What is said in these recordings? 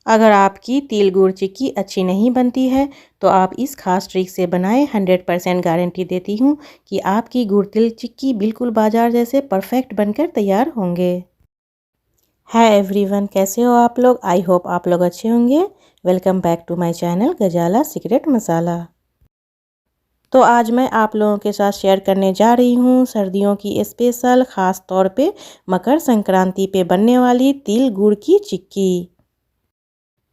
अगर आपकी तिल गुड़ चिक्की अच्छी नहीं बनती है तो आप इस खास ट्रिक से बनाएं। 100% गारंटी देती हूँ कि आपकी गुड़ तिल चिक्की बिल्कुल बाजार जैसे परफेक्ट बनकर तैयार होंगे। हाय एवरीवन, कैसे हो आप लोग? आई होप आप लोग अच्छे होंगे। Welcome back to my channel Ghazala secret masala. तो आज मैं आप लोगों के साथ शेयर करने जा रही हूँ सर्दियों की स्पेशल ख़ास तौर पे मकर संक्रांति पे बनने वाली तिल गुड़ की चिक्की।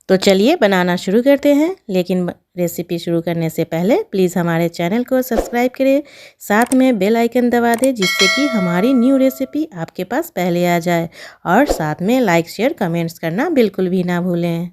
तो चलिए बनाना शुरू करते हैं। लेकिन रेसिपी शुरू करने से पहले प्लीज़ हमारे चैनल को सब्सक्राइब करें, साथ में बेल आइकन दबा दें जिससे कि हमारी न्यू रेसिपी आपके पास पहले आ जाए, और साथ में लाइक शेयर कमेंट्स करना बिल्कुल भी ना भूलें।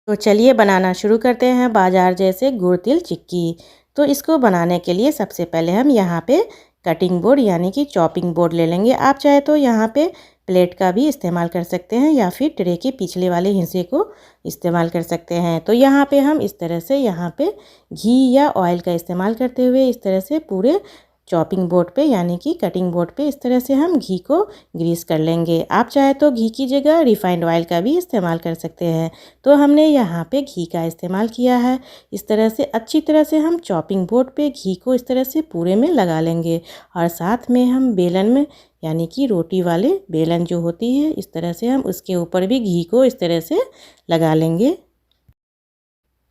तो चलिए बनाना शुरू करते हैं बाजार जैसे गुड़ तिल चिक्की। तो इसको बनाने के लिए सबसे पहले हम यहाँ पे कटिंग बोर्ड यानी कि चॉपिंग बोर्ड ले लेंगे। आप चाहे तो यहाँ पे प्लेट का भी इस्तेमाल कर सकते हैं या फिर ट्रे के पिछले वाले हिस्से को इस्तेमाल कर सकते हैं। तो यहाँ पे हम इस तरह से यहाँ पे घी या ऑयल का इस्तेमाल करते हुए इस तरह से पूरे चॉपिंग बोर्ड पे यानी कि कटिंग बोर्ड पे इस तरह से हम घी को ग्रीस कर लेंगे। आप चाहे तो घी की जगह रिफाइंड ऑयल का भी इस्तेमाल कर सकते हैं। तो हमने यहाँ पे घी का इस्तेमाल किया है। इस तरह से अच्छी तरह से हम चॉपिंग बोर्ड पे घी को इस तरह से पूरे में लगा लेंगे, और साथ में हम बेलन में यानी कि रोटी वाले बेलन जो होती है इस तरह से हम उसके ऊपर भी घी को इस तरह से लगा लेंगे।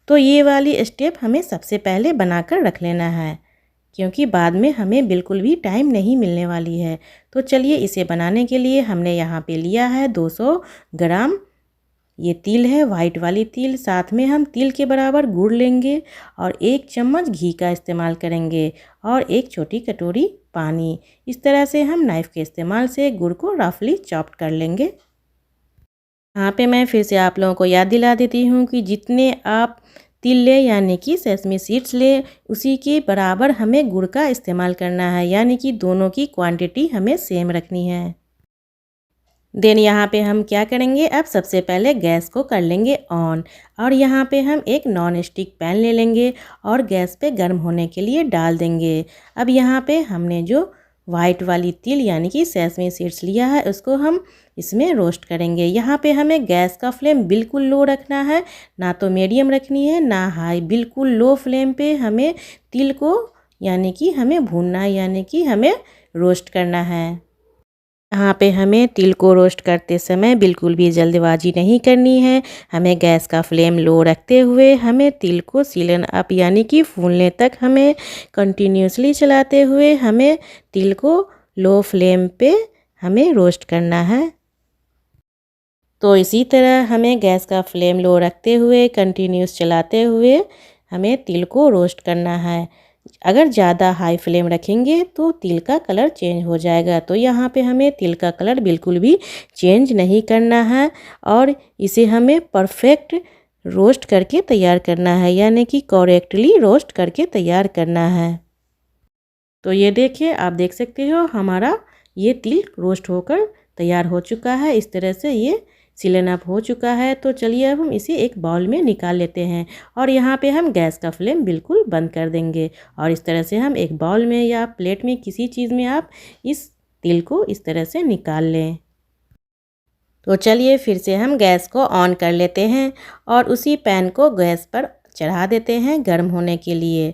तो ये वाली स्टेप हमें सबसे पहले बनाकर रख लेना है, क्योंकि बाद में हमें बिल्कुल भी टाइम नहीं मिलने वाली है। तो चलिए इसे बनाने के लिए हमने यहाँ पे लिया है 200 ग्राम ये तिल है, वाइट वाली तिल। साथ में हम तिल के बराबर गुड़ लेंगे और 1 चम्मच घी का इस्तेमाल करेंगे और 1 छोटी कटोरी पानी। इस तरह से हम नाइफ़ के इस्तेमाल से गुड़ को रफली चॉप्ड कर लेंगे। यहाँ पे मैं फिर से आप लोगों को याद दिला देती हूँ कि जितने आप तिल ले यानी कि सेसमी सीड्स ले उसी के बराबर हमें गुड़ का इस्तेमाल करना है, यानी कि दोनों की क्वांटिटी हमें सेम रखनी है। देन यहाँ पे हम क्या करेंगे, अब सबसे पहले गैस को कर लेंगे ऑन, और यहाँ पे हम एक नॉन स्टिक पैन ले लेंगे और गैस पे गर्म होने के लिए डाल देंगे। अब यहाँ पे हमने जो वाइट वाली तिल यानी कि सेसमी सीड्स लिया है उसको हम इसमें रोस्ट करेंगे। यहाँ पे हमें गैस का फ्लेम बिल्कुल लो रखना है, ना तो मीडियम रखनी है ना हाई। बिल्कुल लो फ्लेम पे हमें तिल को यानी कि हमें भूनना है, यानी कि हमें रोस्ट करना है। यहाँ पे हमें तिल को रोस्ट करते समय बिल्कुल भी जल्दबाजी नहीं करनी है। हमें गैस का फ्लेम लो रखते हुए हमें तिल को सीलन अप यानी कि फूलने तक हमें कंटिन्यूसली चलाते हुए हमें तिल को लो फ्लेम पे हमें रोस्ट करना है। तो इसी तरह हमें गैस का फ्लेम लो रखते हुए कंटिन्यूस चलाते हुए हमें तिल को रोस्ट करना है। अगर ज़्यादा हाई फ्लेम रखेंगे तो तिल का कलर चेंज हो जाएगा। तो यहाँ पे हमें तिल का कलर बिल्कुल भी चेंज नहीं करना है और इसे हमें परफेक्ट रोस्ट करके तैयार करना है, यानी कि करेक्टली रोस्ट करके तैयार करना है। तो ये देखिए, आप देख सकते हो हमारा ये तिल रोस्ट होकर तैयार हो चुका है। इस तरह से ये सीलन अप हो चुका है। तो चलिए अब हम इसे एक बाउल में निकाल लेते हैं और यहाँ पे हम गैस का फ्लेम बिल्कुल बंद कर देंगे, और इस तरह से हम एक बाउल में या प्लेट में किसी चीज़ में आप इस तिल को इस तरह से निकाल लें। तो चलिए फिर से हम गैस को ऑन कर लेते हैं और उसी पैन को गैस पर चढ़ा देते हैं गर्म होने के लिए।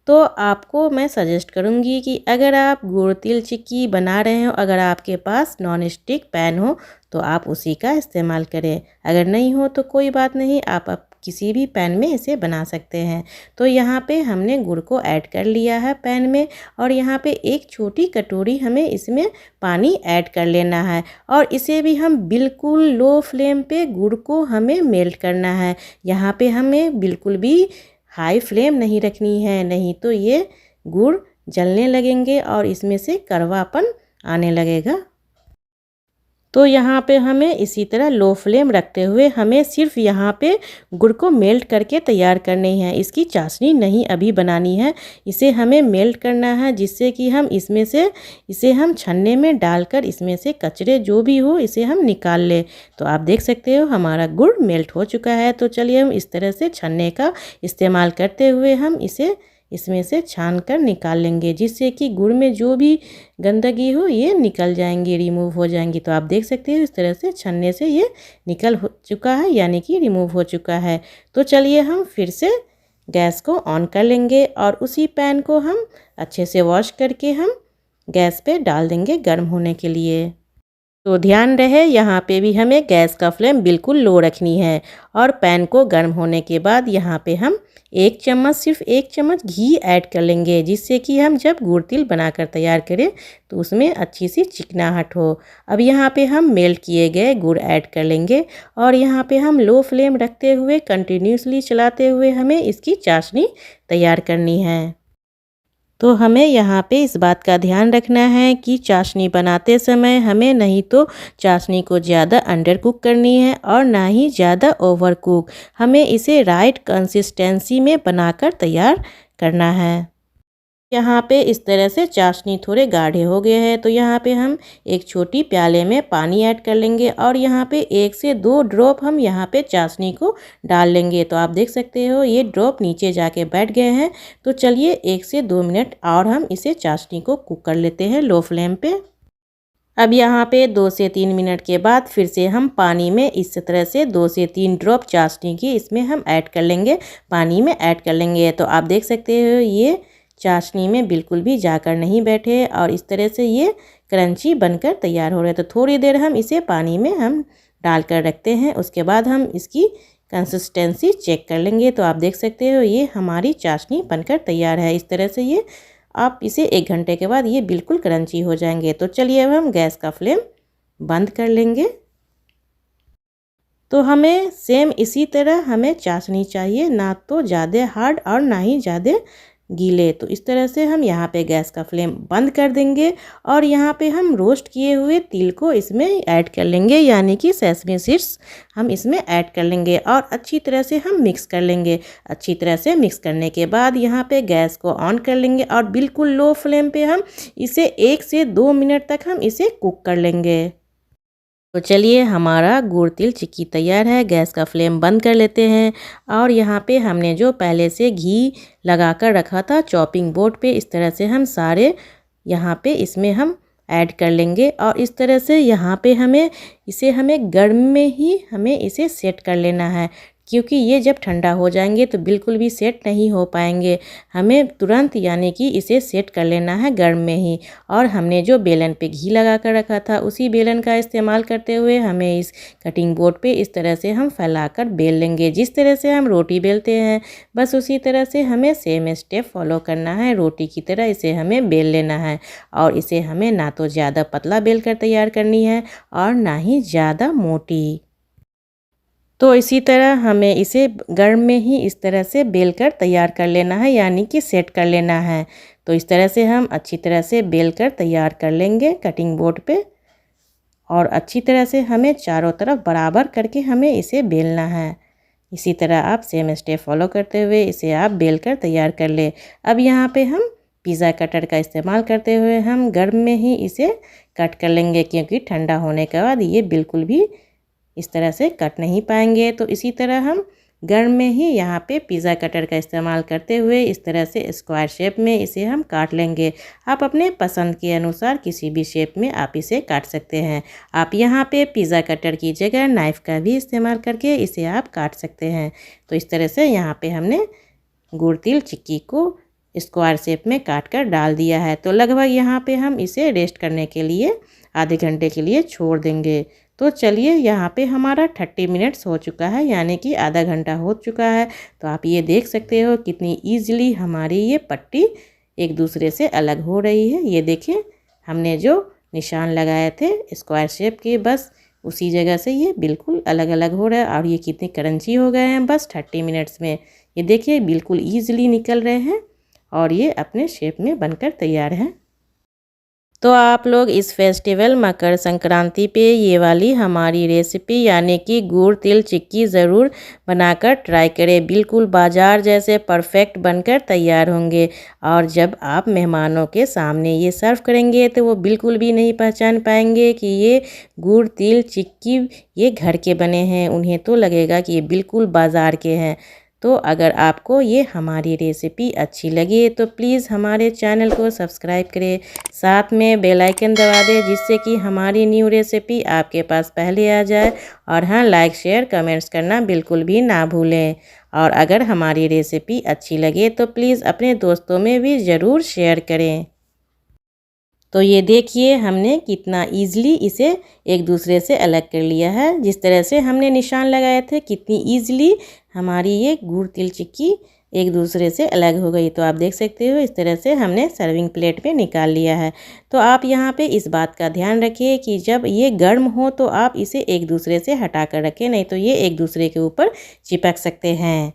तो आपको मैं सजेस्ट करूँगी कि अगर आप गुड़ तिल चिक्की बना रहे हो, अगर आपके पास नॉन स्टिक पैन हो तो आप उसी का इस्तेमाल करें। अगर नहीं हो तो कोई बात नहीं, आप किसी भी पैन में इसे बना सकते हैं। तो यहाँ पे हमने गुड़ को ऐड कर लिया है पैन में, और यहाँ पे एक छोटी कटोरी हमें इसमें पानी ऐड कर लेना है, और इसे भी हम बिल्कुल लो फ्लेम पे गुड़ को हमें मेल्ट करना है। यहाँ पे हमें बिल्कुल भी हाई फ्लेम नहीं रखनी है, नहीं तो ये गुड़ जलने लगेंगे और इसमें से कड़वापन आने लगेगा। तो यहाँ पे हमें इसी तरह लो फ्लेम रखते हुए हमें सिर्फ यहाँ पे गुड़ को मेल्ट करके तैयार करनी है। इसकी चाशनी नहीं अभी बनानी है, इसे हमें मेल्ट करना है, जिससे कि हम इसमें से इसे हम छन्ने में डालकर इसमें से कचरे जो भी हो इसे हम निकाल लें। तो आप देख सकते हो हमारा गुड़ मेल्ट हो चुका है। तो चलिए हम इस तरह से छन्ने का इस्तेमाल करते हुए हम इसे इसमें से छान कर निकाल लेंगे, जिससे कि गुड़ में जो भी गंदगी हो ये निकल जाएंगी, रिमूव हो जाएंगी। तो आप देख सकते हो इस तरह से छन्ने से ये निकल हो चुका है, यानी कि रिमूव हो चुका है। तो चलिए हम फिर से गैस को ऑन कर लेंगे और उसी पैन को हम अच्छे से वॉश करके हम गैस पे डाल देंगे गर्म होने के लिए। तो ध्यान रहे यहाँ पे भी हमें गैस का फ्लेम बिल्कुल लो रखनी है। और पैन को गर्म होने के बाद यहाँ पे हम एक चम्मच, सिर्फ एक चम्मच घी ऐड कर लेंगे, जिससे कि हम जब गुड़ तिल बनाकर तैयार करें तो उसमें अच्छी सी चिकनाहट हो। अब यहाँ पे हम मेल्ट किए गए गुड़ ऐड कर लेंगे और यहाँ पे हम लो फ्लेम रखते हुए कंटिन्यूसली चलाते हुए हमें इसकी चाशनी तैयार करनी है। तो हमें यहाँ पे इस बात का ध्यान रखना है कि चाशनी बनाते समय हमें नहीं तो चाशनी को ज़्यादा अंडर कुक करनी है और ना ही ज़्यादा ओवर कुक। हमें इसे राइट कंसिस्टेंसी में बनाकर तैयार करना है। यहाँ पे इस तरह से चाशनी थोड़े गाढ़े हो गए हैं, तो यहाँ पे हम एक छोटी प्याले में पानी ऐड कर लेंगे और यहाँ पे 1 से 2 ड्रॉप हम यहाँ पे चाशनी को डाल लेंगे। तो आप देख सकते हो ये ड्रॉप नीचे जाके बैठ गए हैं। तो चलिए 1 से 2 मिनट और हम इसे चाशनी को कुक कर लेते हैं लो फ्लेम पे। अब यहाँ पे 2 से 3 मिनट के बाद फिर से हम पानी में इस तरह से 2 से 3 ड्रॉप चाशनी की इसमें हम ऐड कर लेंगे, पानी में ऐड कर लेंगे। तो आप देख सकते हो ये चाशनी में बिल्कुल भी जाकर नहीं बैठे और इस तरह से ये क्रंची बनकर तैयार हो रहे हैं। तो थोड़ी देर हम इसे पानी में हम डाल कर रखते हैं, उसके बाद हम इसकी कंसिस्टेंसी चेक कर लेंगे। तो आप देख सकते हो ये हमारी चाशनी बनकर तैयार है। इस तरह से ये आप इसे 1 घंटे के बाद ये बिल्कुल क्रंची हो जाएंगे। तो चलिए अब हम गैस का फ्लेम बंद कर लेंगे। तो हमें सेम इसी तरह हमें चाशनी चाहिए, ना तो ज़्यादा हार्ड और ना ही ज़्यादा गीले। तो इस तरह से हम यहाँ पे गैस का फ्लेम बंद कर देंगे और यहाँ पे हम रोस्ट किए हुए तिल को इसमें ऐड कर लेंगे, यानी कि सेसमी सीड्स हम इसमें ऐड कर लेंगे और अच्छी तरह से हम मिक्स कर लेंगे। अच्छी तरह से मिक्स करने के बाद यहाँ पे गैस को ऑन कर लेंगे और बिल्कुल लो फ्लेम पे हम इसे 1 से 2 मिनट तक हम इसे कुक कर लेंगे। तो चलिए हमारा गुड़ तिल चिक्की तैयार है। गैस का फ्लेम बंद कर लेते हैं और यहाँ पे हमने जो पहले से घी लगा कर रखा था चॉपिंग बोर्ड पे, इस तरह से हम सारे यहाँ पे इसमें हम ऐड कर लेंगे और इस तरह से यहाँ पे हमें गर्म में ही हमें इसे सेट कर लेना है, क्योंकि ये जब ठंडा हो जाएंगे तो बिल्कुल भी सेट नहीं हो पाएंगे। हमें तुरंत यानी कि इसे सेट कर लेना है गर्म में ही। और हमने जो बेलन पे घी लगा कर रखा था उसी बेलन का इस्तेमाल करते हुए हमें इस कटिंग बोर्ड पे इस तरह से हम फैलाकर बेल लेंगे। जिस तरह से हम रोटी बेलते हैं बस उसी तरह से हमें सेम स्टेप फॉलो करना है। रोटी की तरह इसे हमें बेल लेना है और इसे हमें ना तो ज़्यादा पतला बेल कर तैयार करनी है और ना ही ज़्यादा मोटी। तो इसी तरह हमें इसे गर्म में ही इस तरह से बेल कर तैयार कर लेना है, यानी कि सेट कर लेना है। तो इस तरह से हम अच्छी तरह से बेल कर तैयार कर लेंगे कटिंग बोर्ड पे और अच्छी तरह से हमें चारों तरफ बराबर करके हमें इसे बेलना है। इसी तरह आप सेम स्टेप फॉलो करते हुए इसे आप बेल कर तैयार कर ले। अब यहाँ पे हम पिज़्ज़ा कटर का इस्तेमाल करते हुए हम गर्म में ही इसे कट कर लेंगे, क्योंकि ठंडा होने के बाद ये बिल्कुल भी इस तरह से कट नहीं पाएंगे। तो इसी तरह हम गर्म में ही यहाँ पे पिज़्ज़ा कटर का इस्तेमाल करते हुए इस तरह से स्क्वायर शेप में इसे हम काट लेंगे। आप अपने पसंद के अनुसार किसी भी शेप में आप इसे काट सकते हैं। आप यहाँ पे पिज़्ज़ा कटर की जगह नाइफ़ का भी इस्तेमाल करके इसे आप काट सकते हैं। तो इस तरह से यहाँ पे हमने गुड़ तिल चिक्की को स्क्वायर शेप में काट कर डाल दिया है। तो लगभग यहाँ पे हम इसे रेस्ट करने के लिए आधे घंटे के लिए छोड़ देंगे। तो चलिए यहाँ पे हमारा 30 मिनट्स हो चुका है, यानी कि आधा घंटा हो चुका है। तो आप ये देख सकते हो कितनी ईजिली हमारी ये पट्टी एक दूसरे से अलग हो रही है। ये देखिए हमने जो निशान लगाए थे स्क्वायर शेप के बस उसी जगह से ये बिल्कुल अलग अलग हो रहा है और ये कितने क्रंची हो गए हैं बस 30 मिनट्स में। ये देखिए बिल्कुल ईजिली निकल रहे हैं और ये अपने शेप में बनकर तैयार है। तो आप लोग इस फेस्टिवल मकर संक्रांति पे ये वाली हमारी रेसिपी यानी कि गुड़ तिल चिक्की ज़रूर बनाकर ट्राई करें। बिल्कुल बाज़ार जैसे परफेक्ट बनकर तैयार होंगे और जब आप मेहमानों के सामने ये सर्व करेंगे तो वो बिल्कुल भी नहीं पहचान पाएंगे कि ये गुड़ तिल चिक्की ये घर के बने हैं। उन्हें तो लगेगा कि ये बिल्कुल बाज़ार के हैं। तो अगर आपको ये हमारी रेसिपी अच्छी लगे तो प्लीज़ हमारे चैनल को सब्सक्राइब करें, साथ में बेल आइकन दबा दें जिससे कि हमारी न्यू रेसिपी आपके पास पहले आ जाए। और हाँ, लाइक शेयर कमेंट्स करना बिल्कुल भी ना भूलें। और अगर हमारी रेसिपी अच्छी लगे तो प्लीज़ अपने दोस्तों में भी ज़रूर शेयर करें। तो ये देखिए हमने कितना ईज़िली इसे एक दूसरे से अलग कर लिया है। जिस तरह से हमने निशान लगाए थे कितनी ईज़िली हमारी ये गुड़ तिल चिक्की एक दूसरे से अलग हो गई। तो आप देख सकते हो इस तरह से हमने सर्विंग प्लेट पे निकाल लिया है। तो आप यहाँ पे इस बात का ध्यान रखिए कि जब ये गर्म हो तो आप इसे एक दूसरे से हटा कर रखें, नहीं तो ये एक दूसरे के ऊपर चिपक सकते हैं।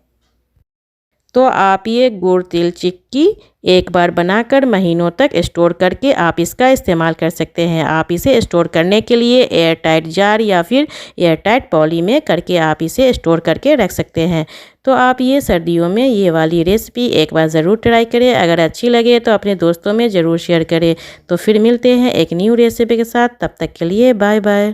तो आप ये गुड़ तिल चिक्की एक बार बनाकर महीनों तक स्टोर करके आप इसका इस्तेमाल कर सकते हैं। आप इसे स्टोर करने के लिए एयर टाइट जार या फिर एयर टाइट पॉली में करके आप इसे स्टोर करके रख सकते हैं। तो आप ये सर्दियों में ये वाली रेसिपी एक बार ज़रूर ट्राई करें। अगर अच्छी लगे तो अपने दोस्तों में ज़रूर शेयर करें। तो फिर मिलते हैं एक न्यू रेसिपी के साथ, तब तक के लिए बाय बाय।